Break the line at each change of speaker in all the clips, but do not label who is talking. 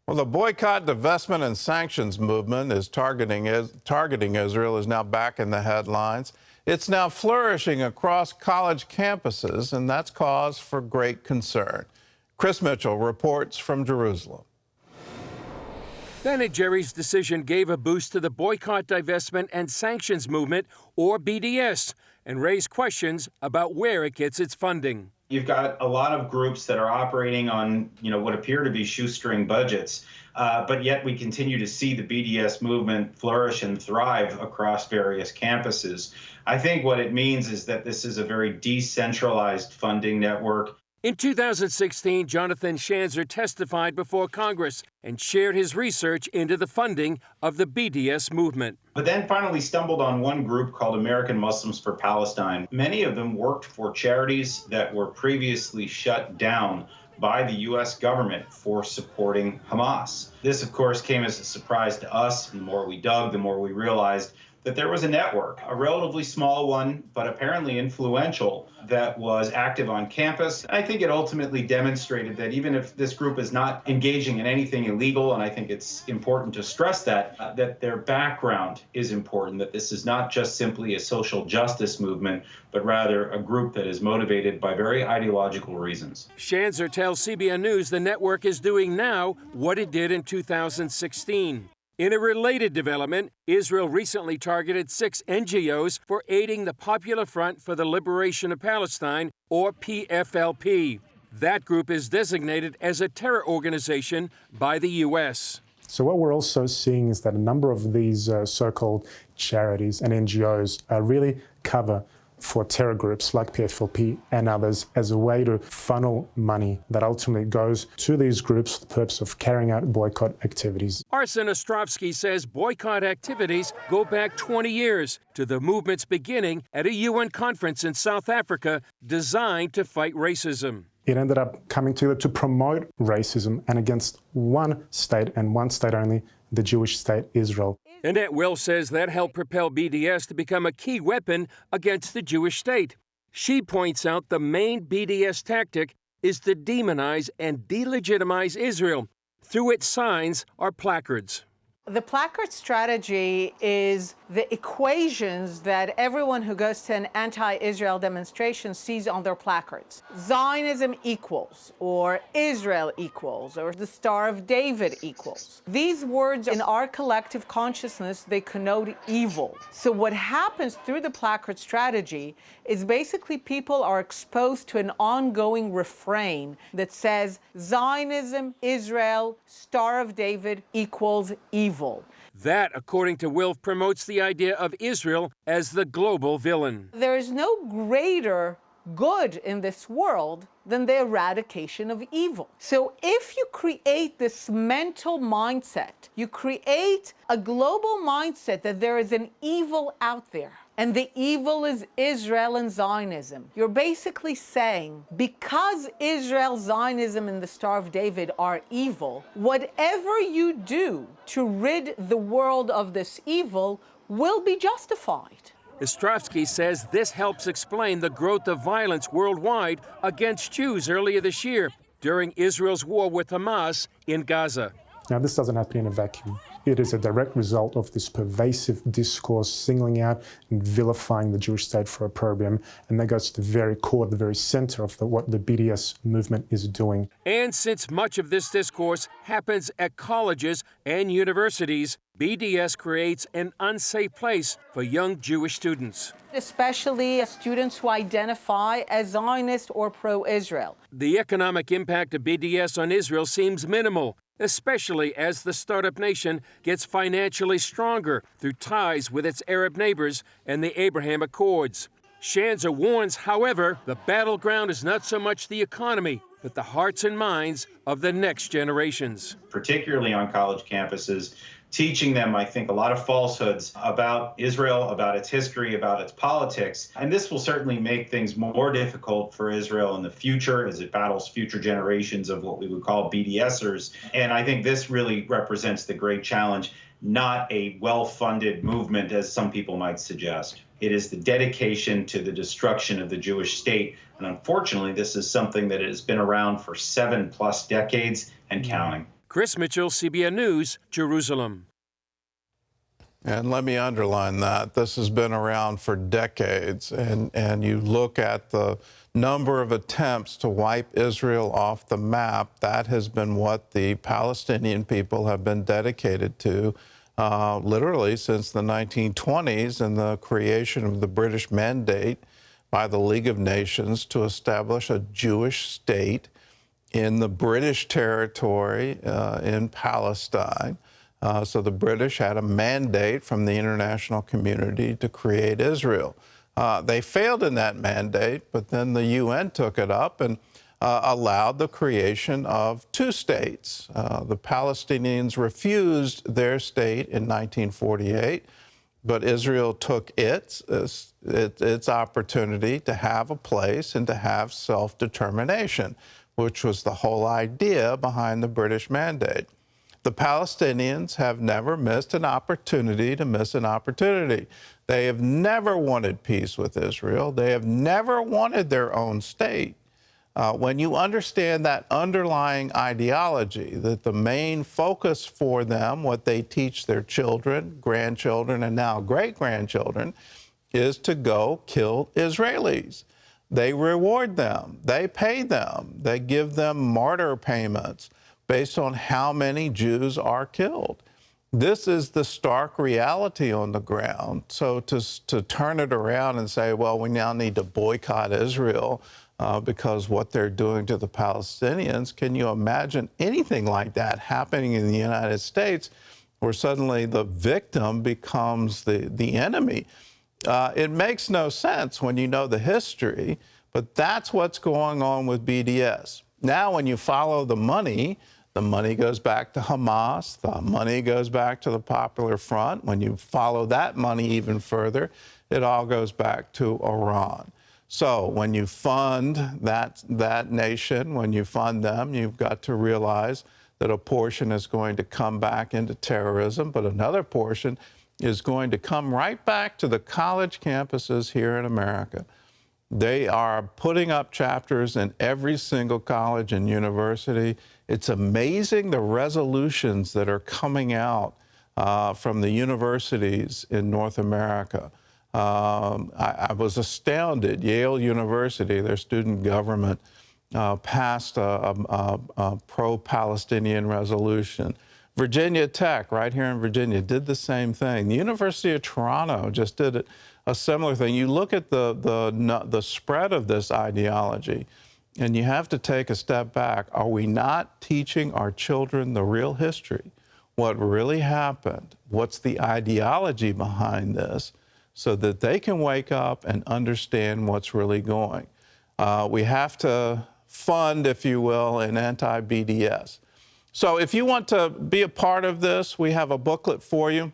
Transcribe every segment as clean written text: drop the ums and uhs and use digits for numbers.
Well, the Boycott, Divestment and Sanctions movement is targeting Israel is now back in the headlines. It's now flourishing across college campuses, and that's cause for great concern. Chris Mitchell reports from Jerusalem.
Ben and Jerry's decision gave a boost to the Boycott, Divestment and Sanctions movement, or BDS, and raised questions about where it gets its funding.
You've got a lot of groups that are operating on, what appear to be shoestring budgets, but yet we continue to see the BDS movement flourish and thrive across various campuses. I think what it means is that this is a very decentralized funding network.
In 2016, Jonathan Schanzer testified before Congress and shared his research into the funding of the BDS movement.
But then finally stumbled on one group called American Muslims for Palestine. Many of them worked for charities that were previously shut down by the U.S. government for supporting Hamas. This, of course, came as a surprise to us. The more we dug, the more we realized that there was a network, a relatively small one, but apparently influential, that was active on campus. I think it ultimately demonstrated that even if this group is not engaging in anything illegal, and I think it's important to stress that, that their background is important, that this is not just simply a social justice movement, but rather a group that is motivated by very ideological reasons.
Schanzer tells CBN News the network is doing now what it did in 2016. In a related development, Israel recently targeted 6 NGOs for aiding the Popular Front for the Liberation of Palestine, or PFLP. That group is designated as a terror organization by the U.S.
So what we're also seeing is that a number of these so-called charities and NGOs really cover for terror groups like PFLP and others as a way to funnel money that ultimately goes to these groups for the purpose of carrying out boycott activities.
Arsen Ostrovsky says boycott activities go back 20 years to the movement's beginning at a UN conference in South Africa designed to fight racism.
It ended up coming together to promote racism and against one state and one state only, the Jewish state Israel.
Annette Will says that helped propel BDS to become a key weapon against the Jewish state. She points out the main BDS tactic is to demonize and delegitimize Israel through its signs or placards.
The placard strategy is the equations that everyone who goes to an anti-Israel demonstration sees on their placards. Zionism equals, or Israel equals, or the Star of David equals. These words in our collective consciousness, they connote evil. So what happens through the placard strategy is basically people are exposed to an ongoing refrain that says Zionism, Israel, Star of David equals evil.
That, according to Wilf, promotes the idea of Israel as the global villain.
There is no greater good in this world than the eradication of evil. So if you create this mental mindset, you create a global mindset that there is an evil out there, and the evil is Israel and Zionism. You're basically saying, because Israel, Zionism, and the Star of David are evil, whatever you do to rid the world of this evil will be justified.
Ostrovsky says this helps explain the growth of violence worldwide against Jews earlier this year during Israel's war with Hamas in Gaza.
Now, this doesn't happen in a vacuum. It is a direct result of this pervasive discourse singling out and vilifying the Jewish state for opprobrium, and that goes to the very core, the very center of what the BDS movement is doing.
And since much of this discourse happens at colleges and universities, BDS creates an unsafe place for young Jewish students.
Especially students who identify as Zionist or pro-Israel.
The economic impact of BDS on Israel seems minimal, especially as the startup nation gets financially stronger through ties with its Arab neighbors and the Abraham Accords. Schanzer warns, however, the battleground is not so much the economy, but the hearts and minds of the next generations.
Particularly on college campuses, teaching them, I think, a lot of falsehoods about Israel, about its history, about its politics. And this will certainly make things more difficult for Israel in the future as it battles future generations of what we would call BDSers. And I think this really represents the great challenge, not a well-funded movement, as some people might suggest. It is the dedication to the destruction of the Jewish state. And unfortunately, this is something that has been around for 7+ decades and counting.
Chris Mitchell, CBN News, Jerusalem.
And let me underline that. This has been around for decades. And you look at the number of attempts to wipe Israel off the map, that has been what the Palestinian people have been dedicated to literally since the 1920s and the creation of the British Mandate by the League of Nations to establish a Jewish state in the British territory in Palestine. So the British had a mandate from the international community to create Israel. They failed in that mandate, but then the UN took it up and allowed the creation of two states. The Palestinians refused their state in 1948, but Israel took its opportunity to have a place and to have self-determination, which was the whole idea behind the British Mandate. The Palestinians have never missed an opportunity to miss an opportunity. They have never wanted peace with Israel. They have never wanted their own state. When you understand that underlying ideology, that the main focus for them, what they teach their children, grandchildren, and now great-grandchildren, is to go kill Israelis. They reward them. They pay them. They give them martyr payments based on how many Jews are killed. This is the stark reality on the ground. So to turn it around and say, well, we now need to boycott Israel because what they're doing to the Palestinians, can you imagine anything like that happening in the United States where suddenly the victim becomes the enemy? It makes no sense when you know the history, but that's what's going on with BDS. Now, when you follow the money goes back to Hamas, the money goes back to the Popular Front. When you follow that money even further, it all goes back to Iran. So when you fund that nation, when you fund them, you've got to realize that a portion is going to come back into terrorism, but another portion is going to come right back to the college campuses here in America. They are putting up chapters in every single college and university. It's amazing the resolutions that are coming out from the universities in North America. I was astounded. Yale University, their student government, passed a pro-Palestinian resolution. Virginia Tech, right here in Virginia, did the same thing. The University of Toronto just did a similar thing. You look at the spread of this ideology, and you have to take a step back. Are we not teaching our children the real history? What really happened? What's the ideology behind this? So that they can wake up and understand what's really going. We have to fund, if you will, an anti-BDS. So if you want to be a part of this, we have a booklet for you,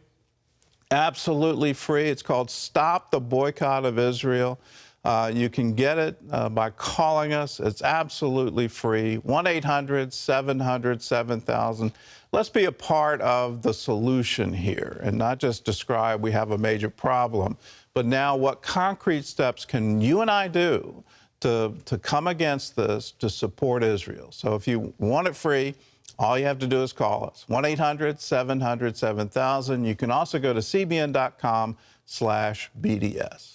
absolutely free. It's called Stop the Boycott of Israel. You can get it by calling us. It's absolutely free, 1-800-700-7000. Let's be a part of the solution here and not just describe we have a major problem, but now what concrete steps can you and I do to come against this, to support Israel? So if you want it free, all you have to do is call us, 1-800-700-7000. You can also go to cbn.com/BDS.